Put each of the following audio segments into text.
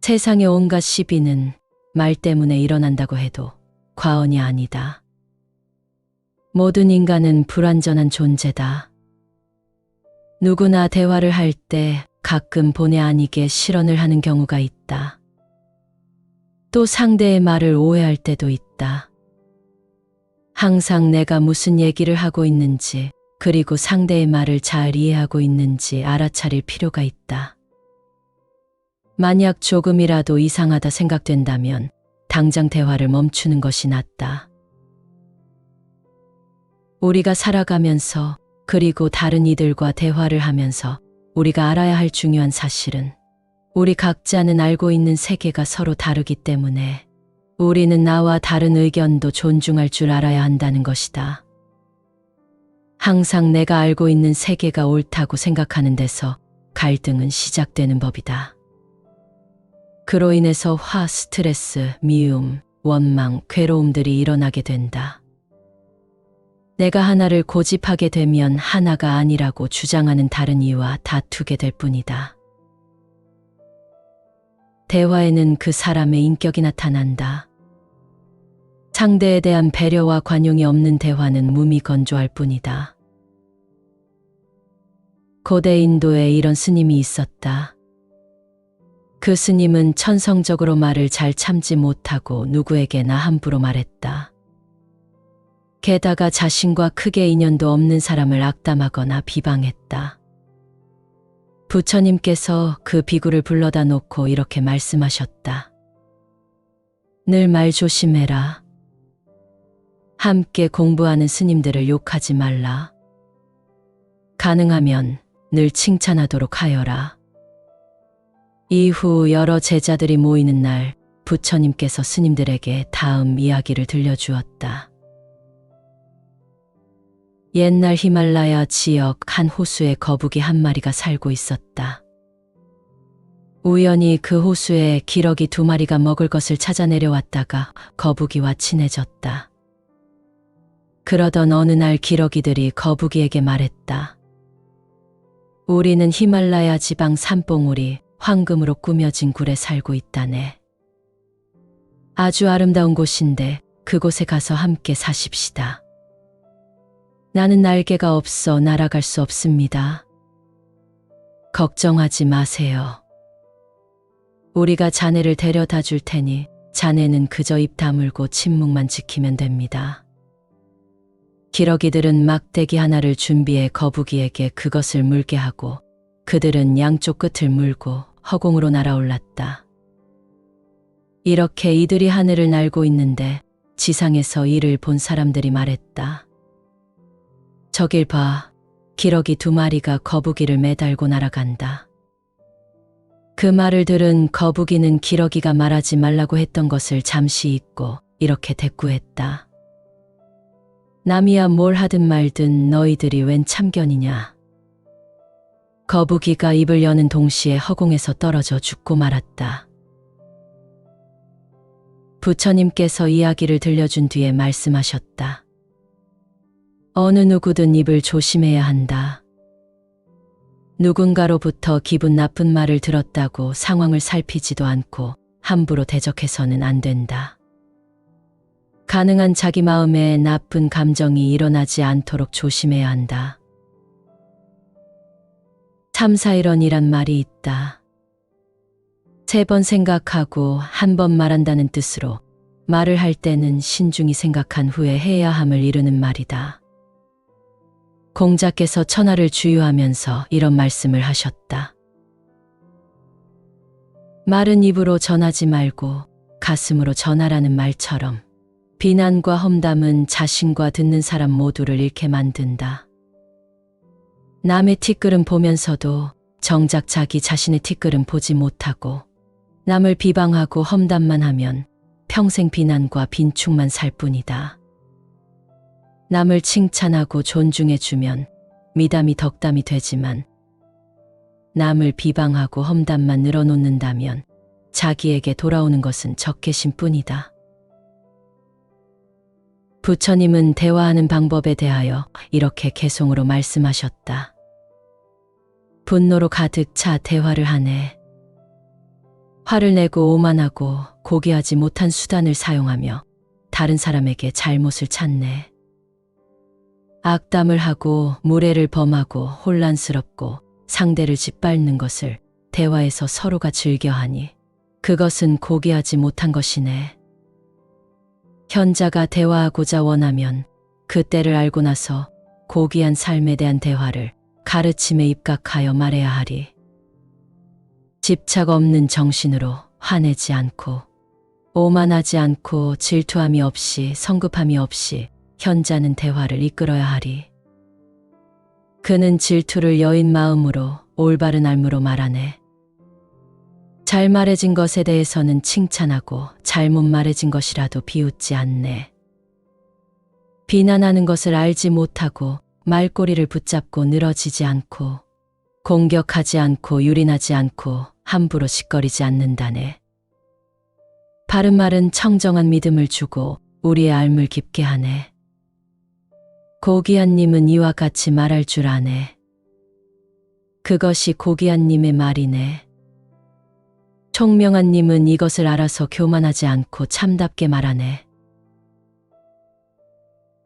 세상의 온갖 시비는 말 때문에 일어난다고 해도 과언이 아니다. 모든 인간은 불완전한 존재다. 누구나 대화를 할 때 가끔 본의 아니게 실언을 하는 경우가 있다. 또 상대의 말을 오해할 때도 있다. 항상 내가 무슨 얘기를 하고 있는지, 그리고 상대의 말을 잘 이해하고 있는지 알아차릴 필요가 있다. 만약 조금이라도 이상하다 생각된다면 당장 대화를 멈추는 것이 낫다. 우리가 살아가면서, 그리고 다른 이들과 대화를 하면서 우리가 알아야 할 중요한 사실은 우리 각자는 알고 있는 세계가 서로 다르기 때문에 우리는 나와 다른 의견도 존중할 줄 알아야 한다는 것이다. 항상 내가 알고 있는 세계가 옳다고 생각하는 데서 갈등은 시작되는 법이다. 그로 인해서 화, 스트레스, 미움, 원망, 괴로움들이 일어나게 된다. 내가 하나를 고집하게 되면 하나가 아니라고 주장하는 다른 이와 다투게 될 뿐이다. 대화에는 그 사람의 인격이 나타난다. 상대에 대한 배려와 관용이 없는 대화는 무미건조할 뿐이다. 고대 인도에 이런 스님이 있었다. 그 스님은 천성적으로 말을 잘 참지 못하고 누구에게나 함부로 말했다. 게다가 자신과 크게 인연도 없는 사람을 악담하거나 비방했다. 부처님께서 그 비구를 불러다 놓고 이렇게 말씀하셨다. 늘 말 조심해라. 함께 공부하는 스님들을 욕하지 말라. 가능하면 늘 칭찬하도록 하여라. 이후 여러 제자들이 모이는 날 부처님께서 스님들에게 다음 이야기를 들려주었다. 옛날 히말라야 지역 한 호수에 거북이 한 마리가 살고 있었다. 우연히 그 호수에 기러기 2마리가 먹을 것을 찾아 내려왔다가 거북이와 친해졌다. 그러던 어느 날 기러기들이 거북이에게 말했다. 우리는 히말라야 지방 산봉우리 황금으로 꾸며진 굴에 살고 있다네. 아주 아름다운 곳인데 그곳에 가서 함께 사십시다. 나는 날개가 없어 날아갈 수 없습니다. 걱정하지 마세요. 우리가 자네를 데려다 줄 테니 자네는 그저 입 다물고 침묵만 지키면 됩니다. 기러기들은 막대기 하나를 준비해 거북이에게 그것을 물게 하고 그들은 양쪽 끝을 물고 허공으로 날아올랐다. 이렇게 이들이 하늘을 날고 있는데 지상에서 이를 본 사람들이 말했다. 저길 봐, 기러기 2마리가 거북이를 매달고 날아간다. 그 말을 들은 거북이는 기러기가 말하지 말라고 했던 것을 잠시 잊고 이렇게 대꾸했다. 남이야 뭘 하든 말든 너희들이 웬 참견이냐. 거북이가 입을 여는 동시에 허공에서 떨어져 죽고 말았다. 부처님께서 이야기를 들려준 뒤에 말씀하셨다. 어느 누구든 입을 조심해야 한다. 누군가로부터 기분 나쁜 말을 들었다고 상황을 살피지도 않고 함부로 대적해서는 안 된다. 가능한 자기 마음에 나쁜 감정이 일어나지 않도록 조심해야 한다. 참사일언이란 말이 있다. 3번 생각하고 한 번 말한다는 뜻으로 말을 할 때는 신중히 생각한 후에 해야 함을 이루는 말이다. 공자께서 천하를 주유하면서 이런 말씀을 하셨다. 말은 입으로 전하지 말고 가슴으로 전하라는 말처럼 비난과 험담은 자신과 듣는 사람 모두를 잃게 만든다. 남의 티끌은 보면서도 정작 자기 자신의 티끌은 보지 못하고 남을 비방하고 험담만 하면 평생 비난과 빈축만 살 뿐이다. 남을 칭찬하고 존중해주면 미담이 덕담이 되지만 남을 비방하고 험담만 늘어놓는다면 자기에게 돌아오는 것은 적개심 뿐이다. 부처님은 대화하는 방법에 대하여 이렇게 개송으로 말씀하셨다. 분노로 가득 차 대화를 하네. 화를 내고 오만하고 고귀하지 못한 수단을 사용하며 다른 사람에게 잘못을 찾네. 악담을 하고 무례를 범하고 혼란스럽고 상대를 짓밟는 것을 대화에서 서로가 즐겨하니 그것은 고귀하지 못한 것이네. 현자가 대화하고자 원하면 그 때를 알고 나서 고귀한 삶에 대한 대화를 가르침에 입각하여 말해야 하리. 집착 없는 정신으로 화내지 않고 오만하지 않고 질투함이 없이 성급함이 없이 현자는 대화를 이끌어야 하리. 그는 질투를 여인 마음으로 올바른 알무로 말하네. 잘 말해진 것에 대해서는 칭찬하고 잘못 말해진 것이라도 비웃지 않네. 비난하는 것을 알지 못하고 말꼬리를 붙잡고 늘어지지 않고 공격하지 않고 유린하지 않고 함부로 시끄리지 않는다네. 바른 말은 청정한 믿음을 주고 우리의 알물 깊게 하네. 고귀한 님은 이와 같이 말할 줄 아네. 그것이 고귀한 님의 말이네. 총명한 님은 이것을 알아서 교만하지 않고 참답게 말하네.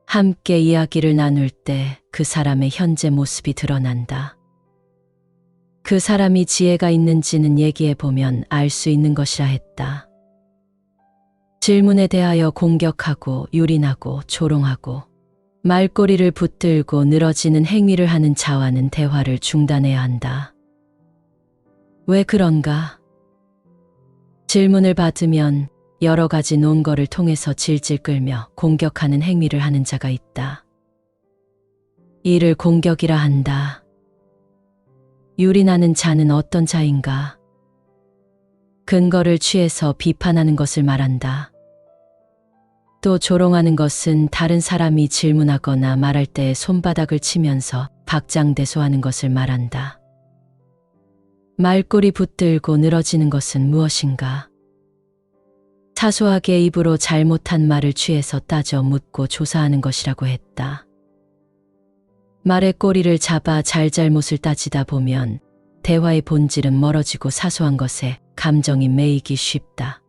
함께 이야기를 나눌 때 그 사람의 현재 모습이 드러난다. 그 사람이 지혜가 있는지는 얘기해 보면 알 수 있는 것이라 했다. 질문에 대하여 공격하고 유린하고 조롱하고 말꼬리를 붙들고 늘어지는 행위를 하는 자와는 대화를 중단해야 한다. 왜 그런가? 질문을 받으면 여러 가지 논거를 통해서 질질 끌며 공격하는 행위를 하는 자가 있다. 이를 공격이라 한다. 유린하는 자는 어떤 자인가? 근거를 취해서 비판하는 것을 말한다. 또 조롱하는 것은 다른 사람이 질문하거나 말할 때 손바닥을 치면서 박장대소하는 것을 말한다. 말꼬리 붙들고 늘어지는 것은 무엇인가? 사소하게 입으로 잘못한 말을 취해서 따져 묻고 조사하는 것이라고 했다. 말의 꼬리를 잡아 잘잘못을 따지다 보면 대화의 본질은 멀어지고 사소한 것에 감정이 매이기 쉽다.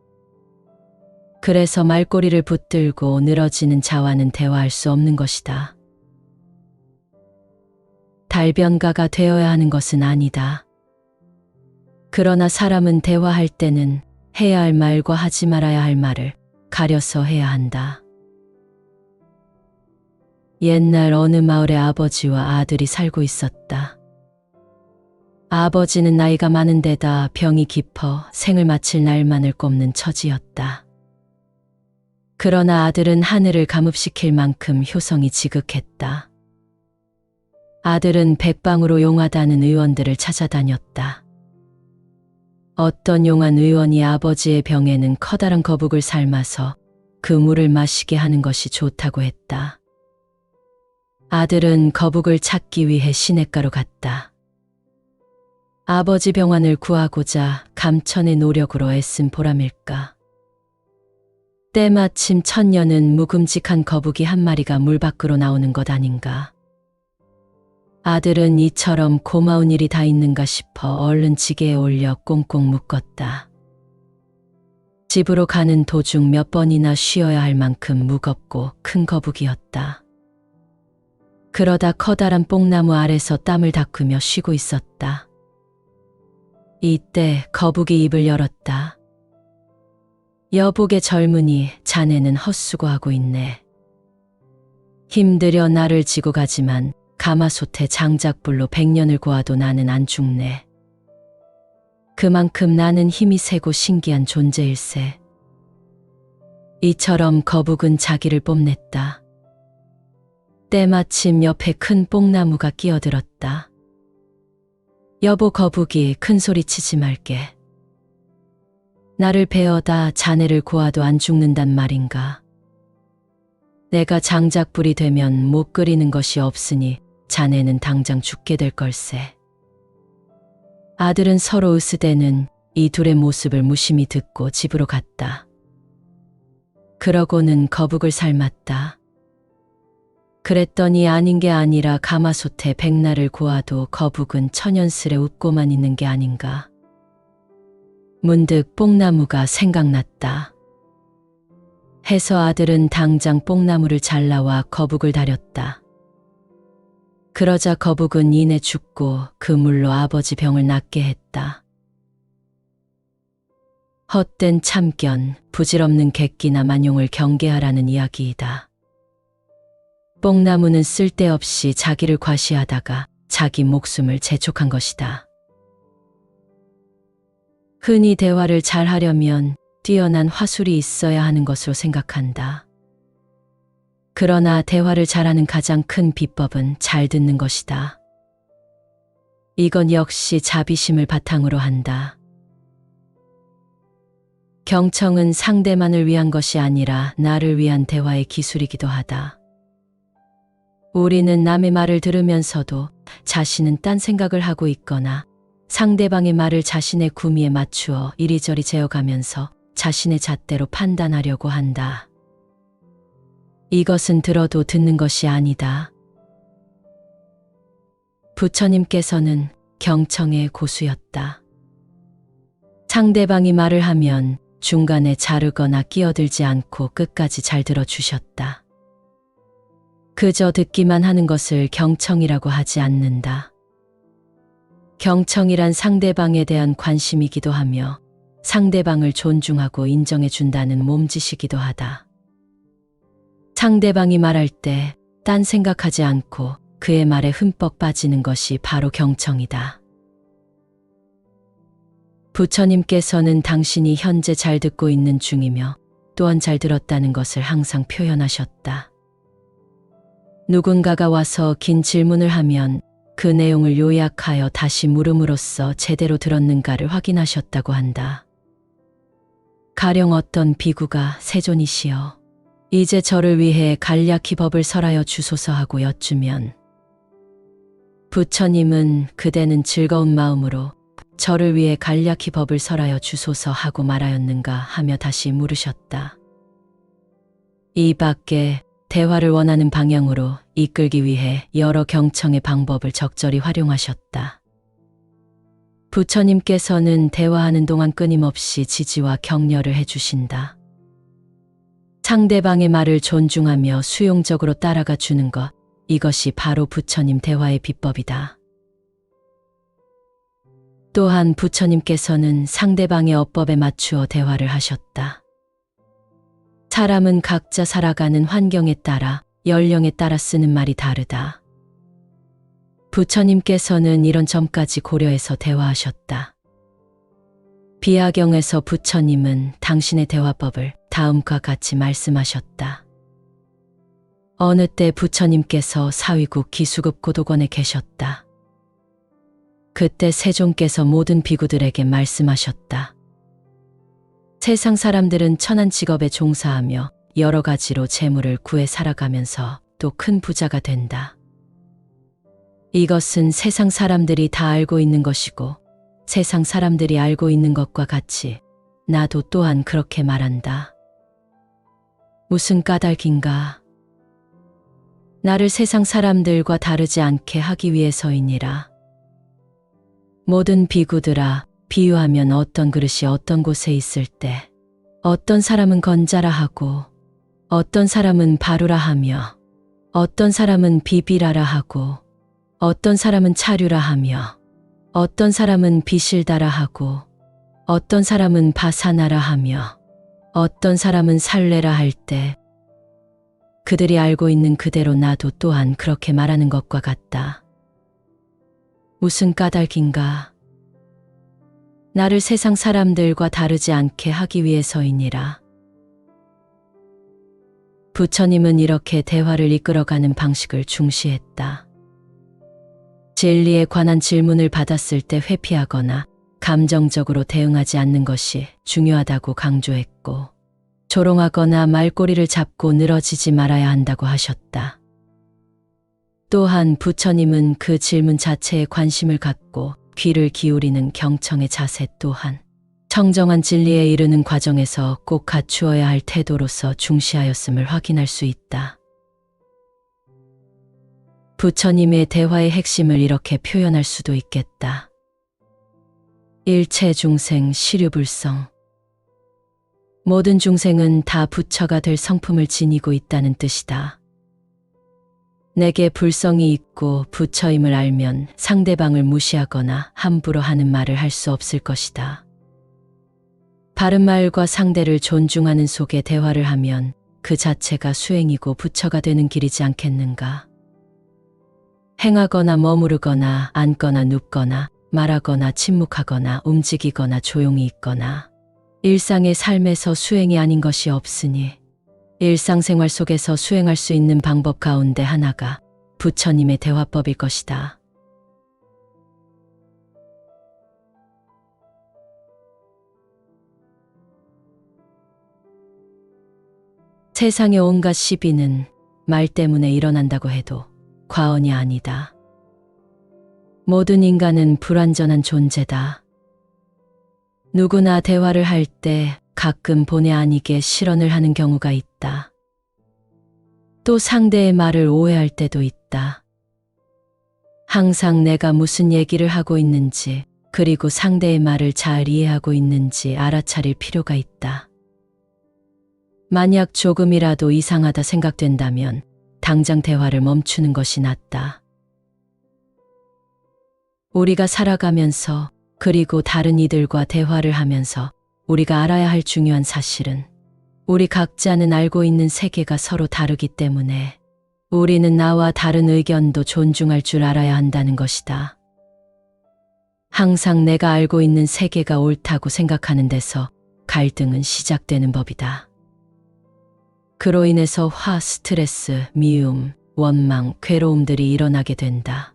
그래서 말꼬리를 붙들고 늘어지는 자와는 대화할 수 없는 것이다. 달변가가 되어야 하는 것은 아니다. 그러나 사람은 대화할 때는 해야 할 말과 하지 말아야 할 말을 가려서 해야 한다. 옛날 어느 마을에 아버지와 아들이 살고 있었다. 아버지는 나이가 많은 데다 병이 깊어 생을 마칠 날만을 꼽는 처지였다. 그러나 아들은 하늘을 감읍시킬 만큼 효성이 지극했다. 아들은 백방으로 용하다는 의원들을 찾아다녔다. 어떤 용한 의원이 아버지의 병에는 커다란 거북을 삶아서 그 물을 마시게 하는 것이 좋다고 했다. 아들은 거북을 찾기 위해 시냇가로 갔다. 아버지 병환을 구하고자 감천의 노력으로 애쓴 보람일까. 때마침 천녀는 묵음직한 거북이 한 마리가 물 밖으로 나오는 것 아닌가. 아들은 이처럼 고마운 일이 다 있는가 싶어 얼른 지게에 올려 꽁꽁 묶었다. 집으로 가는 도중 몇 번이나 쉬어야 할 만큼 무겁고 큰 거북이였다. 그러다 커다란 뽕나무 아래서 땀을 닦으며 쉬고 있었다. 이때 거북이 입을 열었다. 여복의 젊은이, 자네는 헛수고하고 있네. 힘들여 나를 지고 가지만 가마솥에 장작불로 100년을 고아도 나는 안 죽네. 그만큼 나는 힘이 세고 신기한 존재일세. 이처럼 거북은 자기를 뽐냈다. 때마침 옆에 큰 뽕나무가 끼어들었다. 여보 거북이, 큰 소리 치지 말게. 나를 베어다 자네를 고아도 안 죽는단 말인가. 내가 장작불이 되면 못 끓이는 것이 없으니 자네는 당장 죽게 될 걸세. 아들은 서로 으스대는 이 둘의 모습을 무심히 듣고 집으로 갔다. 그러고는 거북을 삶았다. 그랬더니 아닌 게 아니라 가마솥에 백날을 고아도 거북은 천연스레 웃고만 있는 게 아닌가. 문득 뽕나무가 생각났다. 해서 아들은 당장 뽕나무를 잘라와 거북을 다렸다. 그러자 거북은 이내 죽고 그 물로 아버지 병을 낫게 했다. 헛된 참견, 부질없는 객기나 만용을 경계하라는 이야기이다. 뽕나무는 쓸데없이 자기를 과시하다가 자기 목숨을 재촉한 것이다. 흔히 대화를 잘 하려면 뛰어난 화술이 있어야 하는 것으로 생각한다. 그러나 대화를 잘하는 가장 큰 비법은 잘 듣는 것이다. 이건 역시 자비심을 바탕으로 한다. 경청은 상대만을 위한 것이 아니라 나를 위한 대화의 기술이기도 하다. 우리는 남의 말을 들으면서도 자신은 딴 생각을 하고 있거나 상대방의 말을 자신의 구미에 맞추어 이리저리 재어가면서 자신의 잣대로 판단하려고 한다. 이것은 들어도 듣는 것이 아니다. 부처님께서는 경청의 고수였다. 상대방이 말을 하면 중간에 자르거나 끼어들지 않고 끝까지 잘 들어주셨다. 그저 듣기만 하는 것을 경청이라고 하지 않는다. 경청이란 상대방에 대한 관심이기도 하며 상대방을 존중하고 인정해 준다는 몸짓이기도 하다. 상대방이 말할 때 딴 생각하지 않고 그의 말에 흠뻑 빠지는 것이 바로 경청이다. 부처님께서는 당신이 현재 잘 듣고 있는 중이며 또한 잘 들었다는 것을 항상 표현하셨다. 누군가가 와서 긴 질문을 하면 그 내용을 요약하여 다시 물음으로써 제대로 들었는가를 확인하셨다고 한다. 가령 어떤 비구가 세존이시여, 이제 저를 위해 간략히 법을 설하여 주소서 하고 여쭈면 부처님은 그대는 즐거운 마음으로 저를 위해 간략히 법을 설하여 주소서 하고 말하였는가 하며 다시 물으셨다. 이 밖에 대화를 원하는 방향으로 이끌기 위해 여러 경청의 방법을 적절히 활용하셨다. 부처님께서는 대화하는 동안 끊임없이 지지와 격려를 해주신다. 상대방의 말을 존중하며 수용적으로 따라가 주는 것, 이것이 바로 부처님 대화의 비법이다. 또한 부처님께서는 상대방의 어법에 맞추어 대화를 하셨다. 사람은 각자 살아가는 환경에 따라, 연령에 따라 쓰는 말이 다르다. 부처님께서는 이런 점까지 고려해서 대화하셨다. 비하경에서 부처님은 당신의 대화법을 다음과 같이 말씀하셨다. 어느 때 부처님께서 사위국 기수급 고도관에 계셨다. 그때 세존께서 모든 비구들에게 말씀하셨다. 세상 사람들은 천한 직업에 종사하며 여러 가지로 재물을 구해 살아가면서 또 큰 부자가 된다. 이것은 세상 사람들이 다 알고 있는 것이고 세상 사람들이 알고 있는 것과 같이 나도 또한 그렇게 말한다. 무슨 까닭인가? 나를 세상 사람들과 다르지 않게 하기 위해서이니라. 모든 비구들아, 비유하면 어떤 그릇이 어떤 곳에 있을 때 어떤 사람은 건자라 하고 어떤 사람은 바루라 하며 어떤 사람은 비비라라 하고 어떤 사람은 차류라 하며 어떤 사람은 비실다라 하고 어떤 사람은 바사나라 하며 어떤 사람은 살레라 할 때 그들이 알고 있는 그대로 나도 또한 그렇게 말하는 것과 같다. 무슨 까닭인가? 나를 세상 사람들과 다르지 않게 하기 위해서이니라. 부처님은 이렇게 대화를 이끌어가는 방식을 중시했다. 진리에 관한 질문을 받았을 때 회피하거나 감정적으로 대응하지 않는 것이 중요하다고 강조했고, 조롱하거나 말꼬리를 잡고 늘어지지 말아야 한다고 하셨다. 또한 부처님은 그 질문 자체에 관심을 갖고 귀를 기울이는 경청의 자세 또한 청정한 진리에 이르는 과정에서 꼭 갖추어야 할 태도로서 중시하였음을 확인할 수 있다. 부처님의 대화의 핵심을 이렇게 표현할 수도 있겠다. 일체 중생 시류불성. 모든 중생은 다 부처가 될 성품을 지니고 있다는 뜻이다. 내게 불성이 있고 부처임을 알면 상대방을 무시하거나 함부로 하는 말을 할 수 없을 것이다. 바른 말과 상대를 존중하는 속에 대화를 하면 그 자체가 수행이고 부처가 되는 길이지 않겠는가. 행하거나 머무르거나 앉거나 눕거나 말하거나 침묵하거나 움직이거나 조용히 있거나 일상의 삶에서 수행이 아닌 것이 없으니 일상생활 속에서 수행할 수 있는 방법 가운데 하나가 부처님의 대화법일 것이다. 세상의 온갖 시비는 말 때문에 일어난다고 해도 과언이 아니다. 모든 인간은 불완전한 존재다. 누구나 대화를 할 때 가끔 본의 아니게 실언을 하는 경우가 있다. 또 상대의 말을 오해할 때도 있다. 항상 내가 무슨 얘기를 하고 있는지 그리고 상대의 말을 잘 이해하고 있는지 알아차릴 필요가 있다. 만약 조금이라도 이상하다 생각된다면 당장 대화를 멈추는 것이 낫다. 우리가 살아가면서 그리고 다른 이들과 대화를 하면서 우리가 알아야 할 중요한 사실은 우리 각자는 알고 있는 세계가 서로 다르기 때문에 우리는 나와 다른 의견도 존중할 줄 알아야 한다는 것이다. 항상 내가 알고 있는 세계가 옳다고 생각하는 데서 갈등은 시작되는 법이다. 그로 인해서 화, 스트레스, 미움, 원망, 괴로움들이 일어나게 된다.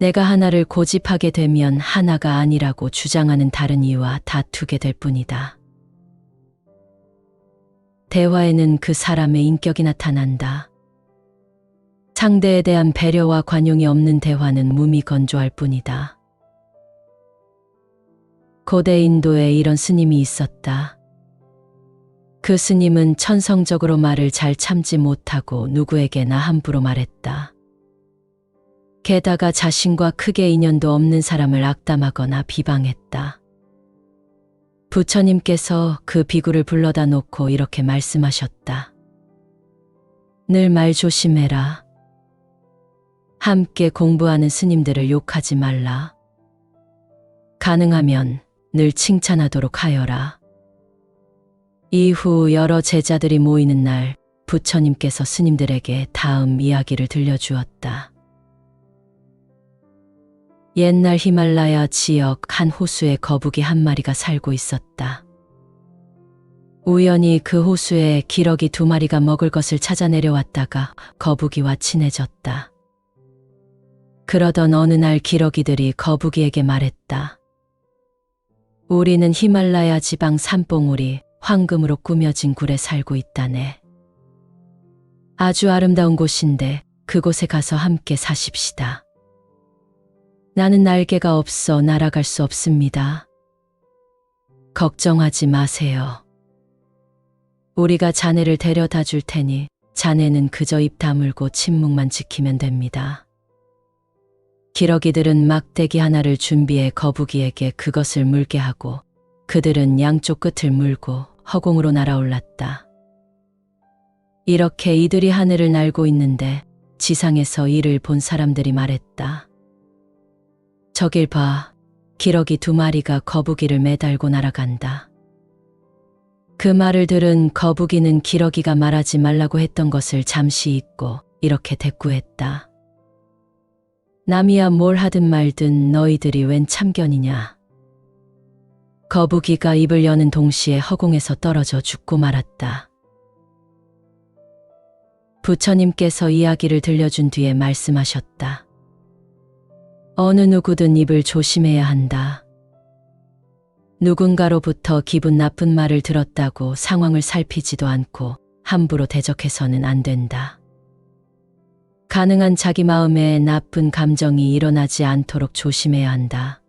내가 하나를 고집하게 되면 하나가 아니라고 주장하는 다른 이와 다투게 될 뿐이다. 대화에는 그 사람의 인격이 나타난다. 상대에 대한 배려와 관용이 없는 대화는 무미건조할 뿐이다. 고대 인도에 이런 스님이 있었다. 그 스님은 천성적으로 말을 잘 참지 못하고 누구에게나 함부로 말했다. 게다가 자신과 크게 인연도 없는 사람을 악담하거나 비방했다. 부처님께서 그 비구를 불러다 놓고 이렇게 말씀하셨다. 늘 말 조심해라. 함께 공부하는 스님들을 욕하지 말라. 가능하면 늘 칭찬하도록 하여라. 이후 여러 제자들이 모이는 날 부처님께서 스님들에게 다음 이야기를 들려주었다. 옛날 히말라야 지역 한 호수에 거북이 한 마리가 살고 있었다. 우연히 그 호수에 기러기 2마리가 먹을 것을 찾아 내려왔다가 거북이와 친해졌다. 그러던 어느 날 기러기들이 거북이에게 말했다. 우리는 히말라야 지방 산봉우리 황금으로 꾸며진 굴에 살고 있다네. 아주 아름다운 곳인데 그곳에 가서 함께 사십시다. 나는 날개가 없어 날아갈 수 없습니다. 걱정하지 마세요. 우리가 자네를 데려다 줄 테니 자네는 그저 입 다물고 침묵만 지키면 됩니다. 기러기들은 막대기 하나를 준비해 거북이에게 그것을 물게 하고 그들은 양쪽 끝을 물고 허공으로 날아올랐다. 이렇게 이들이 하늘을 날고 있는데 지상에서 이를 본 사람들이 말했다. 저길 봐, 기러기 2마리가 거북이를 매달고 날아간다. 그 말을 들은 거북이는 기러기가 말하지 말라고 했던 것을 잠시 잊고 이렇게 대꾸했다. 남이야 뭘 하든 말든 너희들이 웬 참견이냐. 거북이가 입을 여는 동시에 허공에서 떨어져 죽고 말았다. 부처님께서 이야기를 들려준 뒤에 말씀하셨다. 어느 누구든 입을 조심해야 한다. 누군가로부터 기분 나쁜 말을 들었다고 상황을 살피지도 않고 함부로 대적해서는 안 된다. 가능한 자기 마음에 나쁜 감정이 일어나지 않도록 조심해야 한다.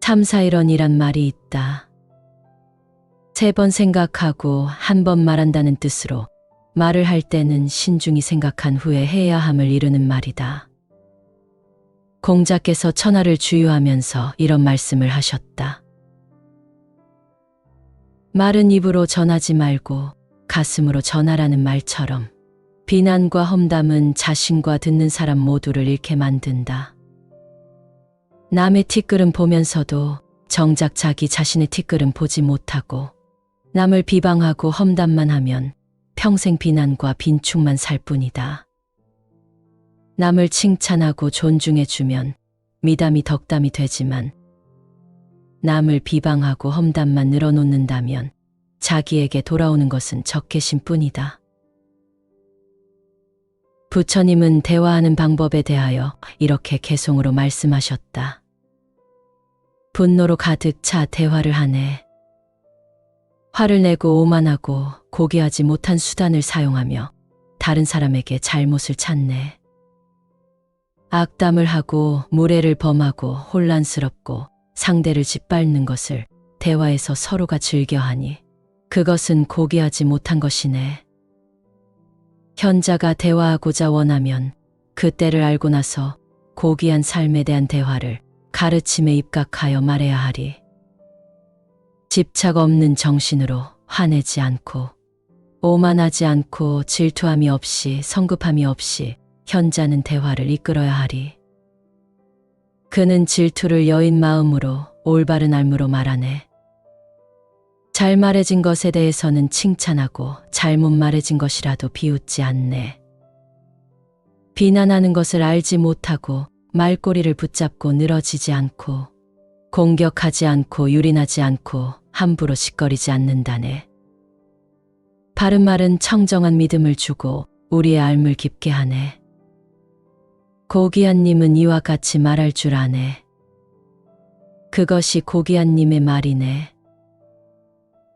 참사일언이란 말이 있다. 3번 생각하고 1번 말한다는 뜻으로 말을 할 때는 신중히 생각한 후에 해야 함을 이루는 말이다. 공자께서 천하를 주유하면서 이런 말씀을 하셨다. 말은 입으로 전하지 말고 가슴으로 전하라는 말처럼 비난과 험담은 자신과 듣는 사람 모두를 잃게 만든다. 남의 티끌은 보면서도 정작 자기 자신의 티끌은 보지 못하고 남을 비방하고 험담만 하면 평생 비난과 빈축만 살 뿐이다. 남을 칭찬하고 존중해주면 미담이 덕담이 되지만 남을 비방하고 험담만 늘어놓는다면 자기에게 돌아오는 것은 적개심 뿐이다. 부처님은 대화하는 방법에 대하여 이렇게 개송으로 말씀하셨다. 분노로 가득 차 대화를 하네. 화를 내고 오만하고 고귀하지 못한 수단을 사용하며 다른 사람에게 잘못을 찾네. 악담을 하고 무례를 범하고 혼란스럽고 상대를 짓밟는 것을 대화에서 서로가 즐겨하니 그것은 고귀하지 못한 것이네. 현자가 대화하고자 원하면 그 때를 알고 나서 고귀한 삶에 대한 대화를 가르침에 입각하여 말해야 하리. 집착 없는 정신으로 화내지 않고 오만하지 않고 질투함이 없이 성급함이 없이 현자는 대화를 이끌어야 하리. 그는 질투를 여인 마음으로 올바른 알무로 말하네. 잘 말해진 것에 대해서는 칭찬하고 잘못 말해진 것이라도 비웃지 않네. 비난하는 것을 알지 못하고 말꼬리를 붙잡고 늘어지지 않고 공격하지 않고 유린하지 않고 함부로 시끄리지 않는다네. 바른 말은 청정한 믿음을 주고 우리의 알물 깊게 하네. 고귀한 님은 이와 같이 말할 줄 아네. 그것이 고귀한 님의 말이네.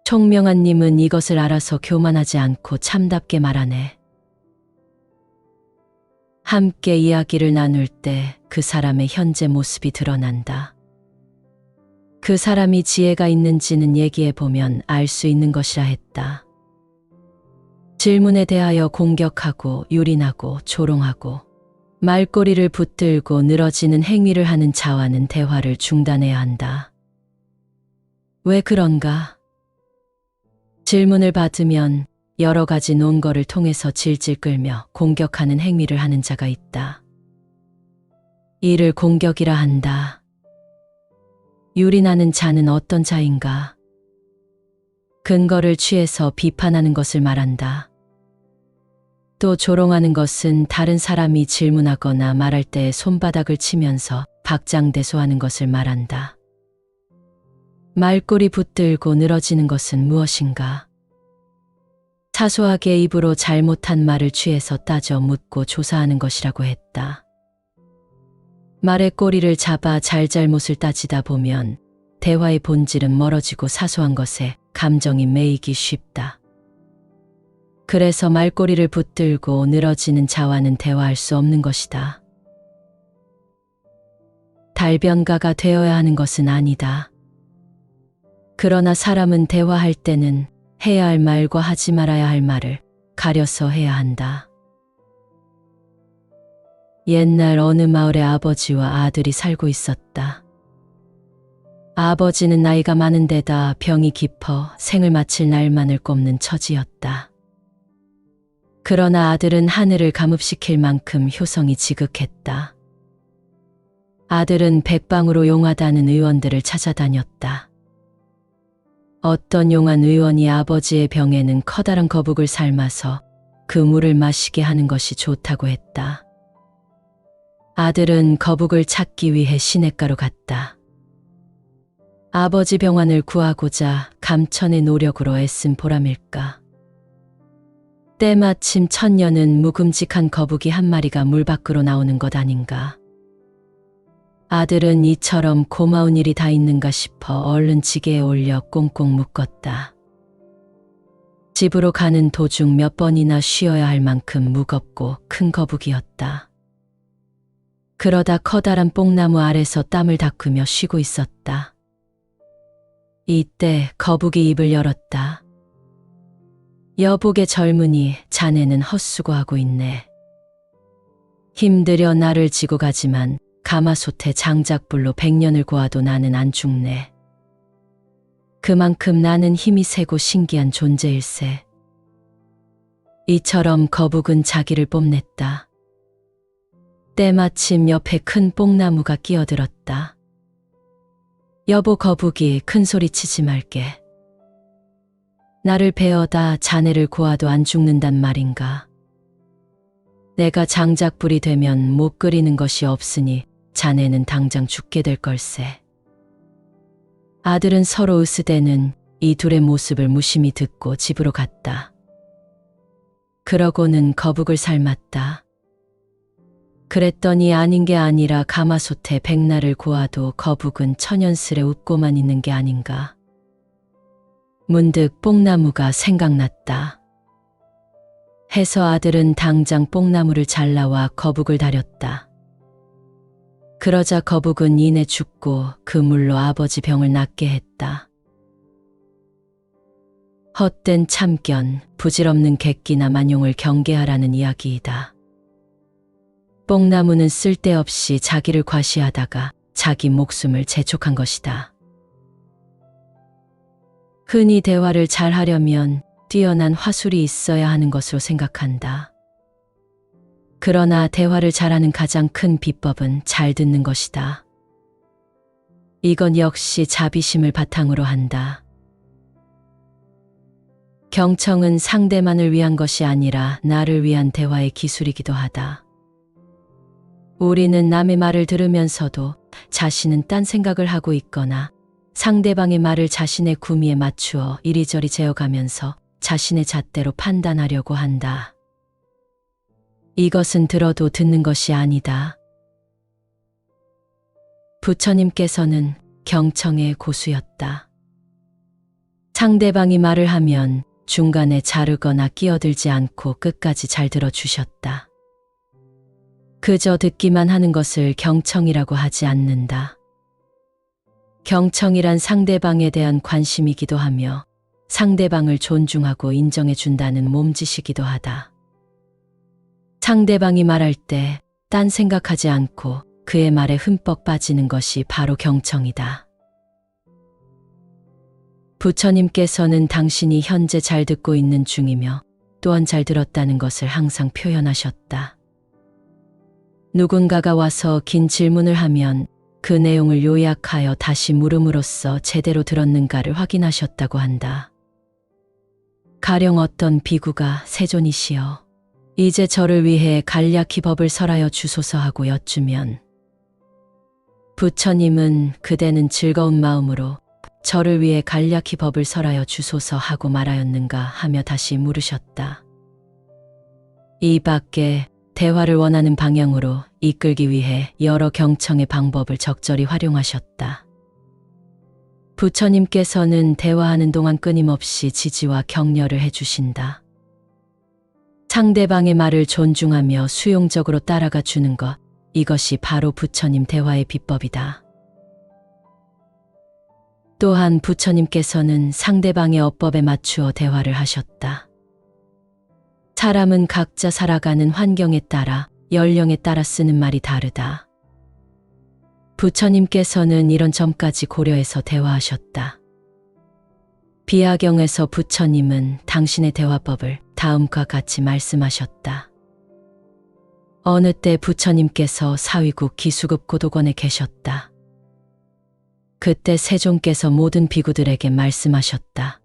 총명한 님은 이것을 알아서 교만하지 않고 참답게 말하네. 함께 이야기를 나눌 때 그 사람의 현재 모습이 드러난다. 그 사람이 지혜가 있는지는 얘기해 보면 알 수 있는 것이라 했다. 질문에 대하여 공격하고 유린하고 조롱하고 말꼬리를 붙들고 늘어지는 행위를 하는 자와는 대화를 중단해야 한다. 왜 그런가? 질문을 받으면 여러 가지 논거를 통해서 질질 끌며 공격하는 행위를 하는 자가 있다. 이를 공격이라 한다. 유린하는 자는 어떤 자인가? 근거를 취해서 비판하는 것을 말한다. 또 조롱하는 것은 다른 사람이 질문하거나 말할 때 손바닥을 치면서 박장대소하는 것을 말한다. 말꼬리 붙들고 늘어지는 것은 무엇인가? 사소하게 입으로 잘못한 말을 취해서 따져 묻고 조사하는 것이라고 했다. 말의 꼬리를 잡아 잘잘못을 따지다 보면 대화의 본질은 멀어지고 사소한 것에 감정이 매이기 쉽다. 그래서 말꼬리를 붙들고 늘어지는 자와는 대화할 수 없는 것이다. 달변가가 되어야 하는 것은 아니다. 그러나 사람은 대화할 때는 해야 할 말과 하지 말아야 할 말을 가려서 해야 한다. 옛날 어느 마을에 아버지와 아들이 살고 있었다. 아버지는 나이가 많은 데다 병이 깊어 생을 마칠 날만을 꼽는 처지였다. 그러나 아들은 하늘을 감읍시킬 만큼 효성이 지극했다. 아들은 백방으로 용하다는 의원들을 찾아다녔다. 어떤 용한 의원이 아버지의 병에는 커다란 거북을 삶아서 그 물을 마시게 하는 것이 좋다고 했다. 아들은 거북을 찾기 위해 시냇가로 갔다. 아버지 병환을 구하고자 감천의 노력으로 애쓴 보람일까. 때마침 천녀는 묵음직한 거북이 한 마리가 물 밖으로 나오는 것 아닌가. 아들은 이처럼 고마운 일이 다 있는가 싶어 얼른 지게에 올려 꽁꽁 묶었다. 집으로 가는 도중 몇 번이나 쉬어야 할 만큼 무겁고 큰 거북이였다. 그러다 커다란 뽕나무 아래서 땀을 닦으며 쉬고 있었다. 이때 거북이 입을 열었다. 여복의 젊은이, 자네는 헛수고하고 있네. 힘들여 나를 지고 가지만 가마솥에 장작불로 100년을 고아도 나는 안 죽네. 그만큼 나는 힘이 세고 신기한 존재일세. 이처럼 거북은 자기를 뽐냈다. 때마침 옆에 큰 뽕나무가 끼어들었다. 여보 거북이, 큰 소리 치지 말게. 나를 베어다 자네를 고아도 안 죽는단 말인가. 내가 장작불이 되면 못 끓이는 것이 없으니 자네는 당장 죽게 될 걸세. 아들은 서로 으스대는 이 둘의 모습을 무심히 듣고 집으로 갔다. 그러고는 거북을 삶았다. 그랬더니 아닌 게 아니라 가마솥에 백날을 고아도 거북은 천연스레 웃고만 있는 게 아닌가. 문득 뽕나무가 생각났다. 해서 아들은 당장 뽕나무를 잘라와 거북을 다렸다. 그러자 거북은 이내 죽고 그 물로 아버지 병을 낫게 했다. 헛된 참견, 부질없는 객기나 만용을 경계하라는 이야기이다. 뽕나무는 쓸데없이 자기를 과시하다가 자기 목숨을 재촉한 것이다. 흔히 대화를 잘 하려면 뛰어난 화술이 있어야 하는 것으로 생각한다. 그러나 대화를 잘하는 가장 큰 비법은 잘 듣는 것이다. 이건 역시 자비심을 바탕으로 한다. 경청은 상대만을 위한 것이 아니라 나를 위한 대화의 기술이기도 하다. 우리는 남의 말을 들으면서도 자신은 딴 생각을 하고 있거나 상대방의 말을 자신의 구미에 맞추어 이리저리 재어가면서 자신의 잣대로 판단하려고 한다. 이것은 들어도 듣는 것이 아니다. 부처님께서는 경청의 고수였다. 상대방이 말을 하면 중간에 자르거나 끼어들지 않고 끝까지 잘 들어주셨다. 그저 듣기만 하는 것을 경청이라고 하지 않는다. 경청이란 상대방에 대한 관심이기도 하며 상대방을 존중하고 인정해 준다는 몸짓이기도 하다. 상대방이 말할 때 딴 생각하지 않고 그의 말에 흠뻑 빠지는 것이 바로 경청이다. 부처님께서는 당신이 현재 잘 듣고 있는 중이며 또한 잘 들었다는 것을 항상 표현하셨다. 누군가가 와서 긴 질문을 하면 그 내용을 요약하여 다시 물음으로써 제대로 들었는가를 확인하셨다고 한다. 가령 어떤 비구가 세존이시여, 이제 저를 위해 간략히 법을 설하여 주소서 하고 여쭈면 부처님은 그대는 즐거운 마음으로 저를 위해 간략히 법을 설하여 주소서 하고 말하였는가 하며 다시 물으셨다. 이 밖에 대화를 원하는 방향으로 이끌기 위해 여러 경청의 방법을 적절히 활용하셨다. 부처님께서는 대화하는 동안 끊임없이 지지와 격려를 해주신다. 상대방의 말을 존중하며 수용적으로 따라가 주는 것, 이것이 바로 부처님 대화의 비법이다. 또한 부처님께서는 상대방의 어법에 맞추어 대화를 하셨다. 사람은 각자 살아가는 환경에 따라, 연령에 따라 쓰는 말이 다르다. 부처님께서는 이런 점까지 고려해서 대화하셨다. 비하경에서 부처님은 당신의 대화법을 다음과 같이 말씀하셨다. 어느 때 부처님께서 사위국 기수급 고도관에 계셨다. 그때 세존께서 모든 비구들에게 말씀하셨다.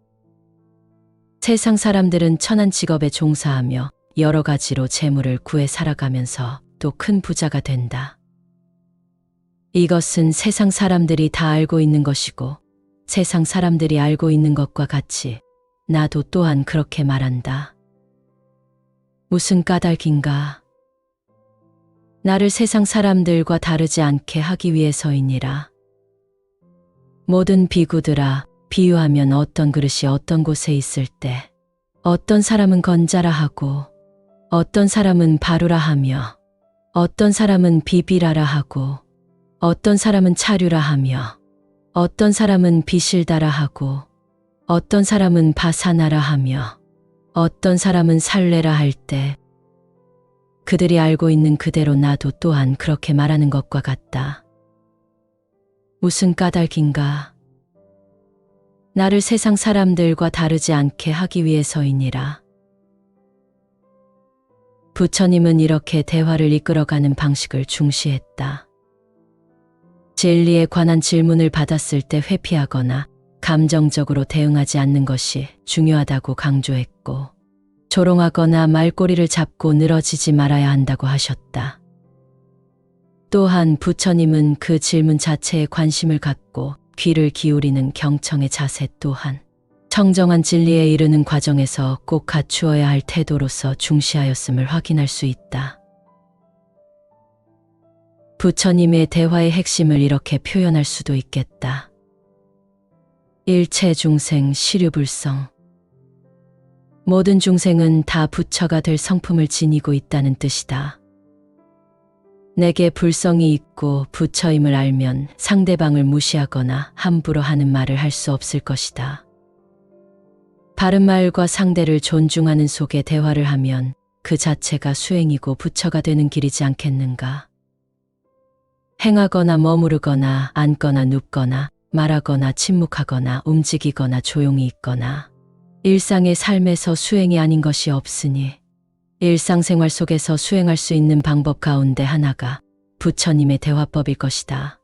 세상 사람들은 천한 직업에 종사하며 여러 가지로 재물을 구해 살아가면서 또 큰 부자가 된다. 이것은 세상 사람들이 다 알고 있는 것이고 세상 사람들이 알고 있는 것과 같이 나도 또한 그렇게 말한다. 무슨 까닭인가? 나를 세상 사람들과 다르지 않게 하기 위해서이니라. 모든 비구들아, 비유하면 어떤 그릇이 어떤 곳에 있을 때 어떤 사람은 건자라 하고 어떤 사람은 바루라 하며 어떤 사람은 비비라라 하고 어떤 사람은 차류라 하며 어떤 사람은 비실다라 하고 어떤 사람은 바사나라 하며 어떤 사람은 살레라 할 때 그들이 알고 있는 그대로 나도 또한 그렇게 말하는 것과 같다. 무슨 까닭인가? 나를 세상 사람들과 다르지 않게 하기 위해서이니라. 부처님은 이렇게 대화를 이끌어가는 방식을 중시했다. 진리에 관한 질문을 받았을 때 회피하거나 감정적으로 대응하지 않는 것이 중요하다고 강조했고, 조롱하거나 말꼬리를 잡고 늘어지지 말아야 한다고 하셨다. 또한 부처님은 그 질문 자체에 관심을 갖고 귀를 기울이는 경청의 자세 또한 청정한 진리에 이르는 과정에서 꼭 갖추어야 할 태도로서 중시하였음을 확인할 수 있다. 부처님의 대화의 핵심을 이렇게 표현할 수도 있겠다. 일체 중생 시류불성. 모든 중생은 다 부처가 될 성품을 지니고 있다는 뜻이다. 내게 불성이 있고 부처임을 알면 상대방을 무시하거나 함부로 하는 말을 할 수 없을 것이다. 바른 말과 상대를 존중하는 속에 대화를 하면 그 자체가 수행이고 부처가 되는 길이지 않겠는가. 행하거나 머무르거나 앉거나 눕거나 말하거나 침묵하거나 움직이거나 조용히 있거나 일상의 삶에서 수행이 아닌 것이 없으니 일상생활 속에서 수행할 수 있는 방법 가운데 하나가 부처님의 대화법일 것이다.